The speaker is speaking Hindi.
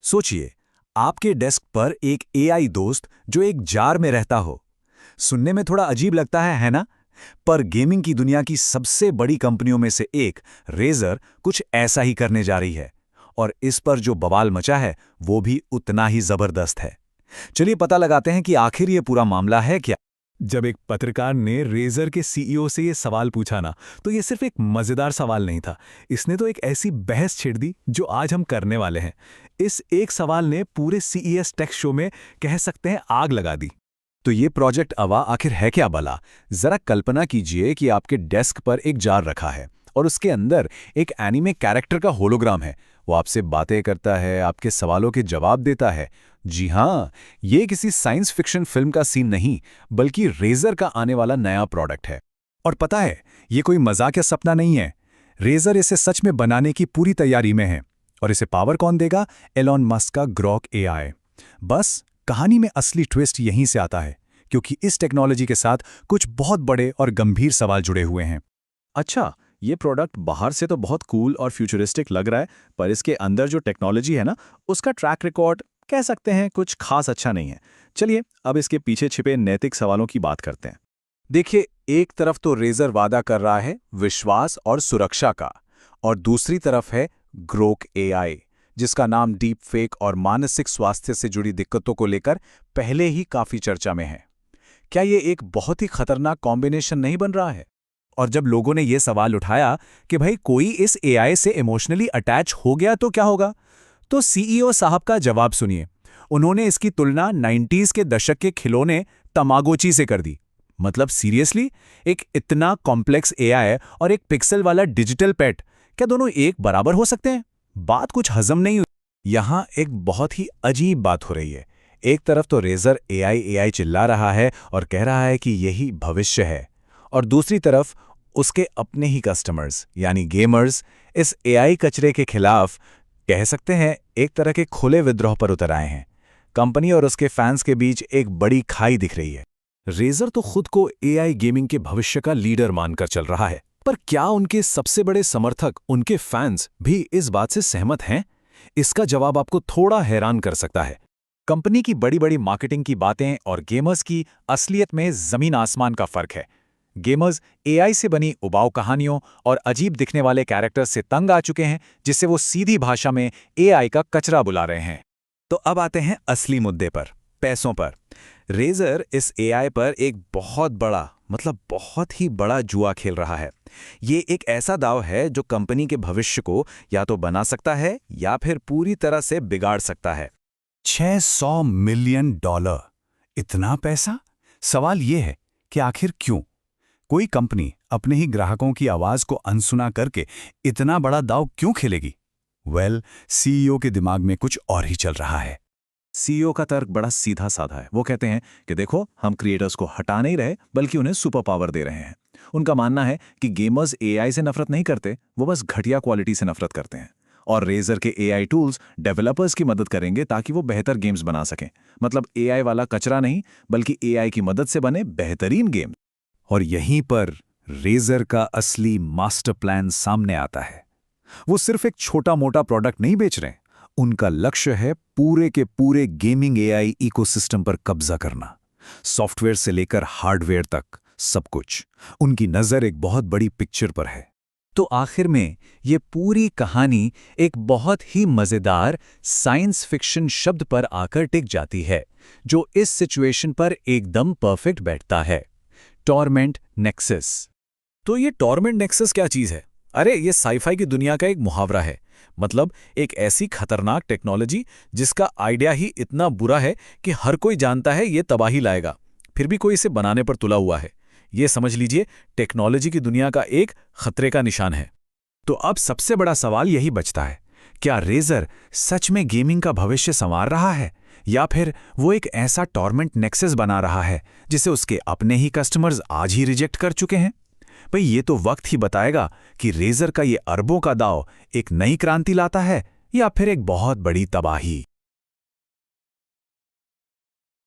सोचिए, आपके डेस्क पर एक एआई दोस्त जो एक जार में रहता हो। सुनने में थोड़ा अजीब लगता है ना? पर गेमिंग की दुनिया की सबसे बड़ी कंपनियों में से एक रेजर कुछ ऐसा ही करने जा रही है। और इस पर जो बवाल मचा है वो भी उतना ही जबरदस्त है। चलिए पता लगाते हैं कि आखिर ये पूरा मामला है क्या। जब एक पत्रकार ने रेजर के सीईओ से ये सवाल पूछा ना, तो ये सिर्फ एक मजेदार सवाल नहीं था। इसने तो एक ऐसी बहस छेड़ दी जो आज हम करने वाले हैं। इस एक सवाल ने पूरे सीईएस टेक शो में कह सकते हैं आग लगा दी। तो ये प्रोजेक्ट अवा आखिर है क्या भला? जरा कल्पना कीजिए कि आपके डेस्क पर एक जार रखा है और उसके अंदर एक एनीमे कैरेक्टर का होलोग्राम है। वो आपसे बातें करता है, आपके सवालों के जवाब देता है। जी हाँ, ये किसी साइंस फिक्शन फिल्म का सीन नहीं, बल्कि रेजर का आने वाला नया प्रोडक्ट है। और पता है, ये कोई मजाक या सपना नहीं है। रेजर इसे सच में बनाने की पूरी तैयारी में है। और इसे पावर कौन देगा? एलॉन मस्क का ग्रॉक एआई। बस कहानी में असली ट्विस्ट यहीं से आता है, क्योंकि इस टेक्नोलॉजी के साथ कुछ बहुत बड़े और गंभीर सवाल जुड़े हुए हैं। अच्छा, ये प्रोडक्ट बाहर से तो बहुत कूल और फ्यूचरिस्टिक लग रहा है, पर इसके अंदर जो टेक्नोलॉजी है ना, उसका ट्रैक रिकॉर्ड कह सकते हैं कुछ खास अच्छा नहीं है। चलिए अब इसके पीछे छिपे नैतिक सवालों की बात करते हैं। देखिए, एक तरफ तो रेजर वादा कर रहा है विश्वास और सुरक्षा का, और दूसरी तरफ है ग्रोक एआई, जिसका नाम डीप फेक और मानसिक स्वास्थ्य से जुड़ी दिक्कतों को लेकर पहले ही काफी चर्चा में है। क्या ये एक बहुत ही खतरनाक कॉम्बिनेशन नहीं बन रहा है? और जब लोगों ने ये सवाल उठाया कि भाई कोई इस एआई से इमोशनली अटैच हो गया तो क्या होगा, तो सीईओ साहब का जवाब सुनिए। उन्होंने इसकी तुलना 90s के दशक के खिलौने तमागोची से कर दी। मतलब सीरियसली, एक इतना कॉम्प्लेक्स एआई और एक पिक्सल वाला डिजिटल पेट, क्या दोनों एक बराबर हो सकते हैं? बात कुछ हजम नहीं हुई। यहाँ एक बहुत ही अजीब बात हो रही है। एक तरफ तो रेजर एआई चिल्ला रहा है और कह रहा है कि यही भविष्य है, और दूसरी तरफ उसके अपने ही कस्टमर्स यानी गेमर्स इस एआई कचरे के खिलाफ कह सकते हैं एक तरह के खुले विद्रोह पर उतर आए हैं। कंपनी और उसके फैंस के बीच एक बड़ी खाई दिख रही है। रेजर तो खुद को एआई गेमिंग के भविष्य का लीडर मानकर चल रहा है, पर क्या उनके सबसे बड़े समर्थक, उनके फैंस भी इस बात से सहमत हैं? इसका जवाब आपको थोड़ा हैरान कर सकता है। कंपनी की बड़ी बड़ी मार्केटिंग की बातें और गेमर्स की असलियत में जमीन आसमान का फर्क है। गेमर्स एआई से बनी उबाऊ कहानियों और अजीब दिखने वाले कैरेक्टर्स से तंग आ चुके हैं, जिससे वो सीधी भाषा में एआई का कचरा बुला रहे हैं। तो अब आते हैं असली मुद्दे पर, पैसों पर। रेजर इस एआई पर एक बहुत ही बड़ा जुआ खेल रहा है। ये एक ऐसा दांव है जो कंपनी के भविष्य को या तो बना सकता है या फिर पूरी तरह से बिगाड़ सकता है। $600 मिलियन, इतना पैसा? सवाल ये है कि आखिर क्यों? कोई कंपनी अपने ही ग्राहकों की आवाज को अनसुना करके इतना बड़ा दांव क्यों खेलेगी? सीईओ के दिमाग में कुछ और ही चल रहा है। सीईओ का तर्क बड़ा सीधा साधा है। वो कहते हैं कि देखो, हम क्रिएटर्स को हटा नहीं रहे, बल्कि उन्हें सुपर पावर दे रहे हैं। उनका मानना है कि गेमर्स एआई से नफरत नहीं करते, वो बस घटिया क्वालिटी से नफरत करते हैं। और रेजर के एआई टूल्स डेवलपर्स की मदद करेंगे ताकि वो बेहतर गेम्स बना सकें। मतलब एआई वाला कचरा नहीं, बल्कि एआई की मदद से बने बेहतरीन गेम। और यहीं पर रेजर का असली मास्टर प्लान सामने आता है। वो सिर्फ एक छोटा मोटा प्रोडक्ट नहीं बेच रहे, उनका लक्ष्य है पूरे के पूरे गेमिंग एआई इकोसिस्टम पर कब्जा करना। सॉफ्टवेयर से लेकर हार्डवेयर तक सब कुछ। उनकी नजर एक बहुत बड़ी पिक्चर पर है। तो आखिर में ये पूरी कहानी एक बहुत ही मजेदार साइंस फिक्शन शब्द पर आकर टिक जाती है, जो इस सिचुएशन पर एकदम परफेक्ट बैठता है। Torment nexus. तो ये टॉर्मेंट नेक्सस क्या चीज है? अरे, ये साईफाई की दुनिया का एक मुहावरा है। मतलब एक ऐसी खतरनाक टेक्नोलॉजी जिसका आइडिया ही इतना बुरा है कि हर कोई जानता है ये तबाही लाएगा, फिर भी कोई इसे बनाने पर तुला हुआ है। ये समझ लीजिए, टेक्नोलॉजी की दुनिया का एक खतरे का निशान है। तो अब सबसे बड़ा सवाल यही बचता है, क्या रेजर सच में गेमिंग का भविष्य संवार रहा है, या फिर वो एक ऐसा टॉर्मेंट नेक्सस बना रहा है जिसे उसके अपने ही कस्टमर्स आज ही रिजेक्ट कर चुके हैं? भाई, ये तो वक्त ही बताएगा कि रेजर का ये अरबों का दांव एक नई क्रांति लाता है या फिर एक बहुत बड़ी तबाही।